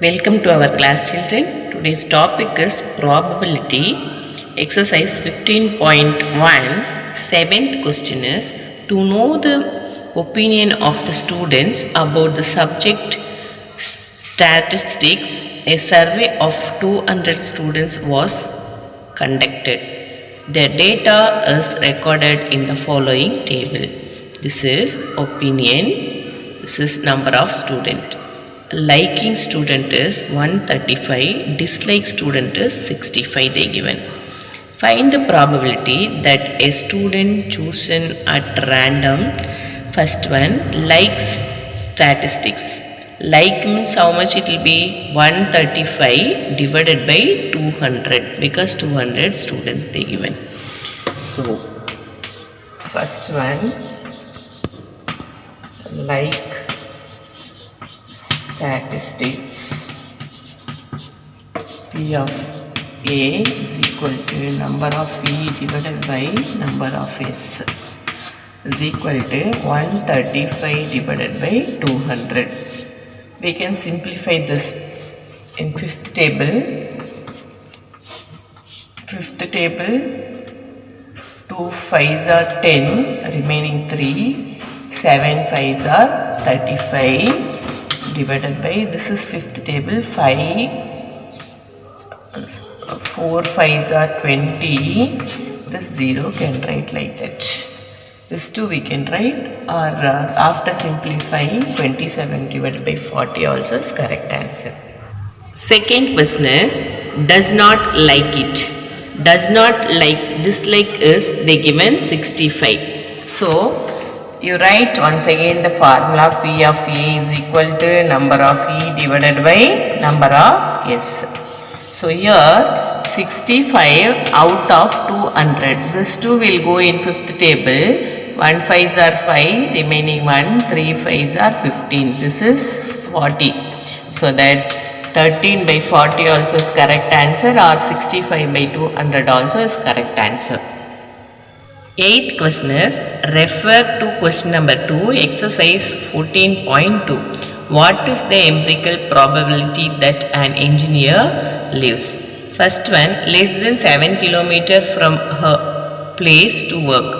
Welcome to our class, children. Today's topic is probability. Exercise 15.1. Seventh question is to know the opinion of the students about the subject statistics. A survey of 200 students was conducted. The data is recorded in the following table. This is opinion. This is number of students. Liking student is 135, dislike student is 65 they given. Find the probability that a student chosen at random, first one, likes statistics. Like means how much it will be? 135 divided by 200 because 200 students they given. So, first one, like statistics. P of A is equal to number of E divided by number of S is equal to 135 divided by 200. We can simplify this in fifth table. Fifth table, 2 5s are 10, remaining 3, 7 5s are 35. Divided by, this is fifth table, 5, 4 5s are 20, this 0 can write like that. This 2 we can write, or after simplifying 27 divided by 40 also is correct answer. Second question is, does not like it. Does not like, dislike is they given 65. So, you write once again the formula P of A is equal to number of E divided by number of S. So here 65 out of 200. This 2 will go in fifth table. 1 5s are 5, remaining 1, 3 5s are 15. This is 40. So that 13 by 40 also is correct answer, or 65 by 200 also is correct answer. Eighth question is, refer to question number 2, exercise 14.2. What is the empirical probability that an engineer lives? First one, less than 7 km from her place to work.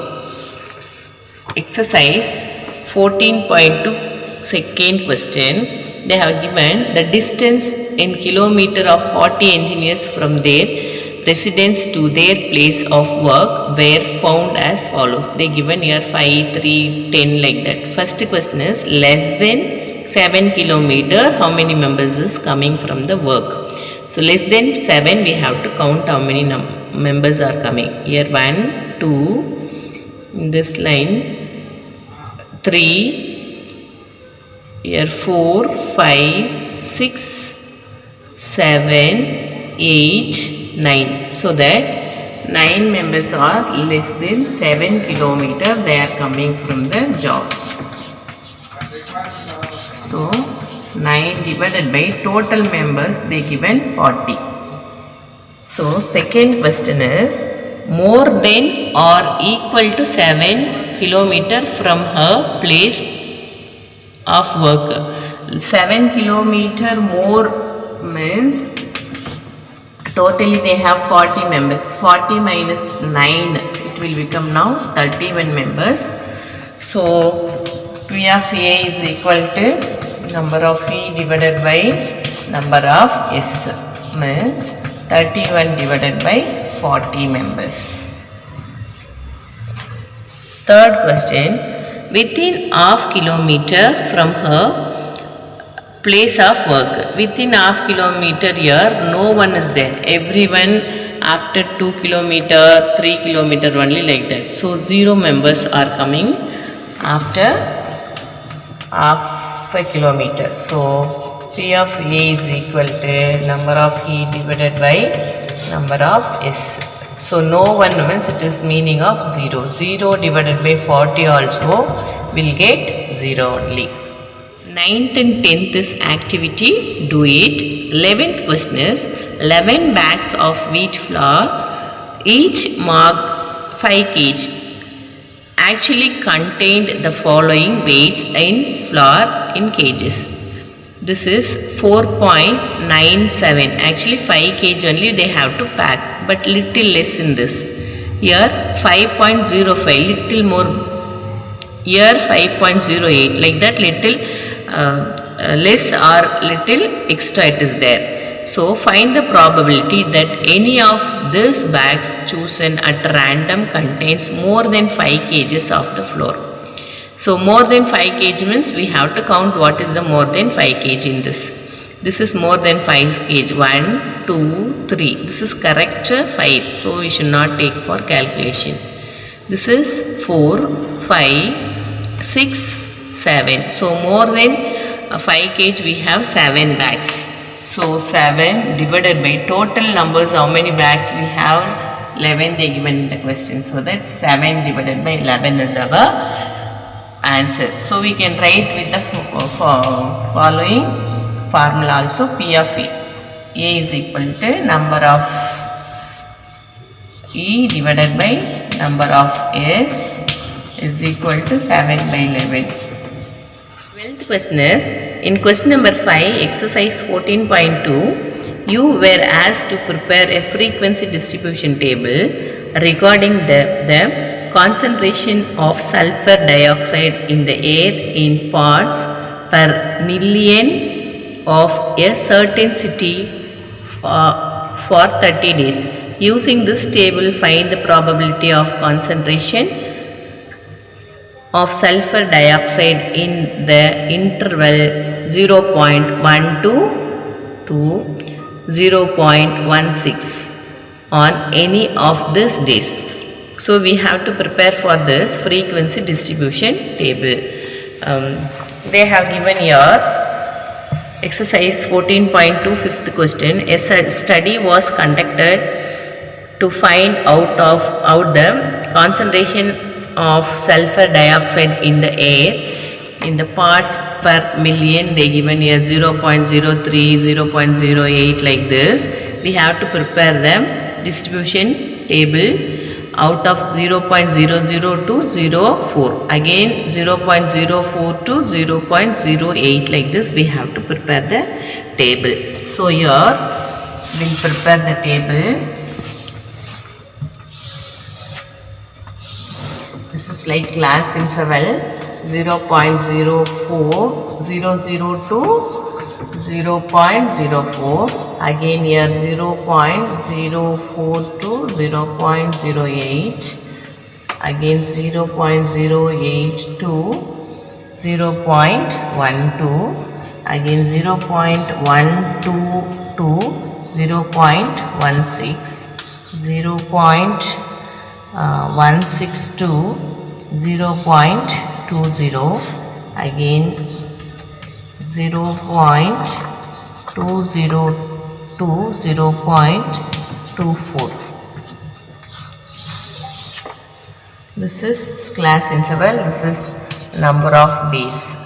Exercise 14.2, second question. They have given the distance in kilometer of 40 engineers from their residence to their place of work were found as follows. They given here 5, 3, 10 like that. First question is less than 7 kilometer. How many members is coming from the work? So less than 7 we have to count how many members are coming. Here 1, 2, in this line 3, here 4, 5, 6, 7, 8, 9. So that 9 members are less than 7 kilometer they are coming from the job. So 9 divided by total members they given 40. So second question is more than or equal to 7 kilometer from her place of work. 7 kilometer more means totally they have 40 members. 40 minus 9, it will become now 31 members. So, P of A is equal to number of E divided by number of S, means 31 divided by 40 members. Third question, within half kilometer from her place of work. Within half kilometer here no one is there. Everyone after 2 kilometer, 3 kilometer only like that. So 0 members are coming after half a kilometer. So P of A is equal to number of E divided by number of S. So no one means it is meaning of 0. 0 divided by 40 also will get 0 only. 9th and 10th is activity, do it. 11th question is 11 bags of wheat flour, each marked 5 kg, actually contained the following weights in flour in kgs. This is 4.97. Actually 5 kg only they have to pack, but little less in this. Here 5.05, little more. Here 5.08, like that, little less or little extra it is there. So find the probability that any of these bags chosen at random contains more than 5 kgs of the flour. So more than 5 kg means we have to count what is the more than 5 kg in this. This is more than 5 kg. 1, 2, 3. This is correct 5. So we should not take for calculation. This is 4, 5, 6, 7. So more than 5 kg we have 7 bags. So 7 divided by total numbers, how many bags we have? 11 they given in the question. So that's 7 divided by 11 is our answer. So we can write with the following formula also. P of A is equal to number of E divided by number of S is equal to 7 by 11. 12th question is, in question number 5, exercise 14.2, you were asked to prepare a frequency distribution table regarding the concentration of sulfur dioxide in the air in parts per million of a certain city for 30 days. Using this table, find the probability of concentration of sulfur dioxide in the interval 0.12 to 0.16 on any of these days. So we have to prepare for this frequency distribution table. They have given here exercise 14.2, 5th question. A study was conducted to find out the concentration of sulfur dioxide in the air in the parts per million. They given here 0.03, 0.08 like this. We have to prepare the distribution table out of 0.00 to 0.4. Again 0.04 to 0.08 like this. We have to prepare the table. So here we will prepare the table. This is like class interval 0.04, 00 to 0.04. Again here 0.04 to 0.08. Again 0.08 to 0.12. Again 0.12 to 0.16. 0.16 to 0.20. Again 0.20 to 0.24. This is class interval. This is number of days.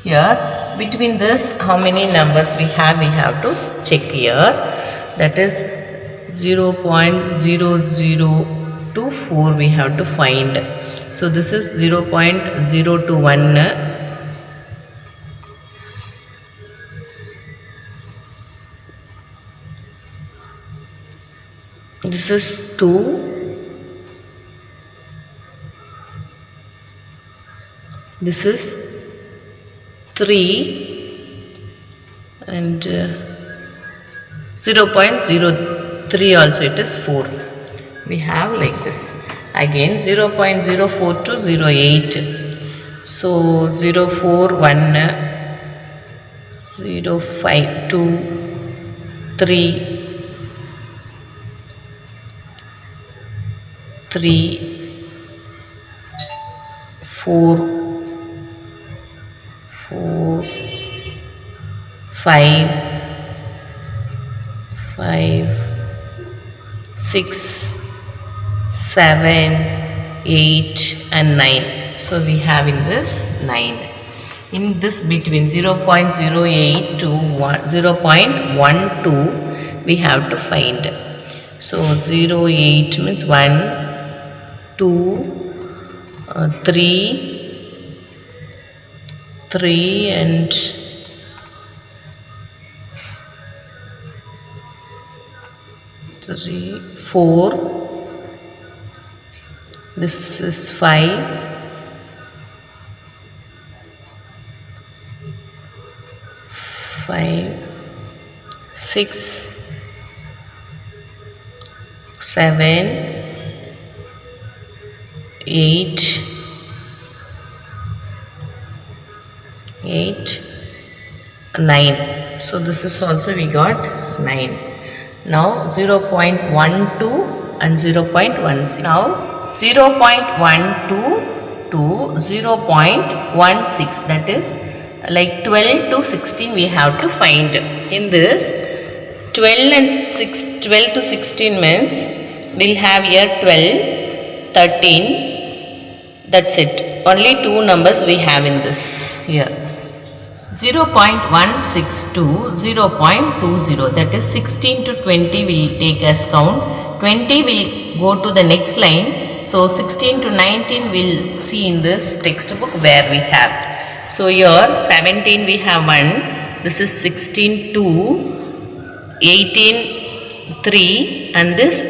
Here between this how many numbers we have to check here. That is 0.002 we have to find. So this is 0.021. This is 2. This is 3 and 0.03 also it is 4. We have like this. Again 0.04 to 0.8. So 0.41, 0.52, 3, 4, 5, 6, 7, 8 and 9. So we have in this 9. In this between 0.08 to 0.12 we have to find. So 0.8 means 1, 2, 3 and 3, 4. This is 5, 6, 7, 8, 9. So this is also we got 9. Now 0.12 and 0.16. Now 0.12 to 0.16, that is like 12 to 16 we have to find. In this 12 to 16 means we'll have here 12, 13, that's it. Only two numbers we have in this here. 0.16 to 0.20, that is 16 to 20 will take as count. 20 will go to the next line. So 16 to 19 we'll see in this textbook where we have. So here 17 we have 1. This is 16 2, 18 3 and this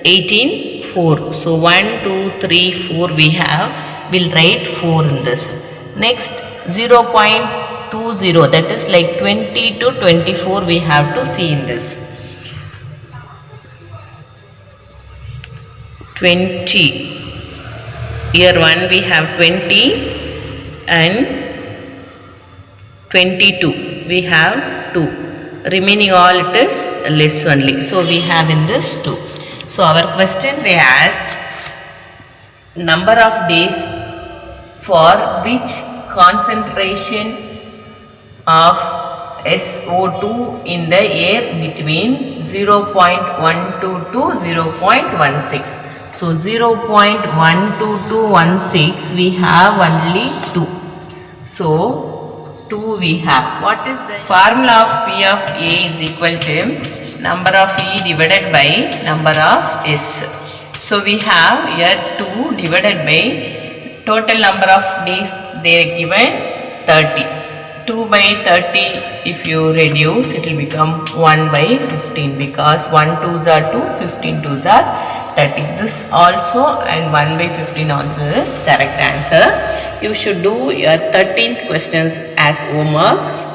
18 4. So 1 2 3 4 we have. We'll write 4 in this. Next 0.20, that is like 20 to 24 we have to see in this. 20. Here 1 we have 20 and 22. We have 2. Remaining all it is less only. So we have in this 2. So our question they asked number of days for which concentration of SO2 in the air between 0.12 to 0.16. So 0.12 to 16 we have only 2. So 2 we have. What is the formula of P of A is equal to number of E divided by number of S. So we have here 2 divided by total number of days they are given 30. 2 by 30 if you reduce it will become 1 by 15 because 1 2s are 2, 15 2s are 30. This also and 1 by 15 also is correct answer. You should do your 13th questions as homework.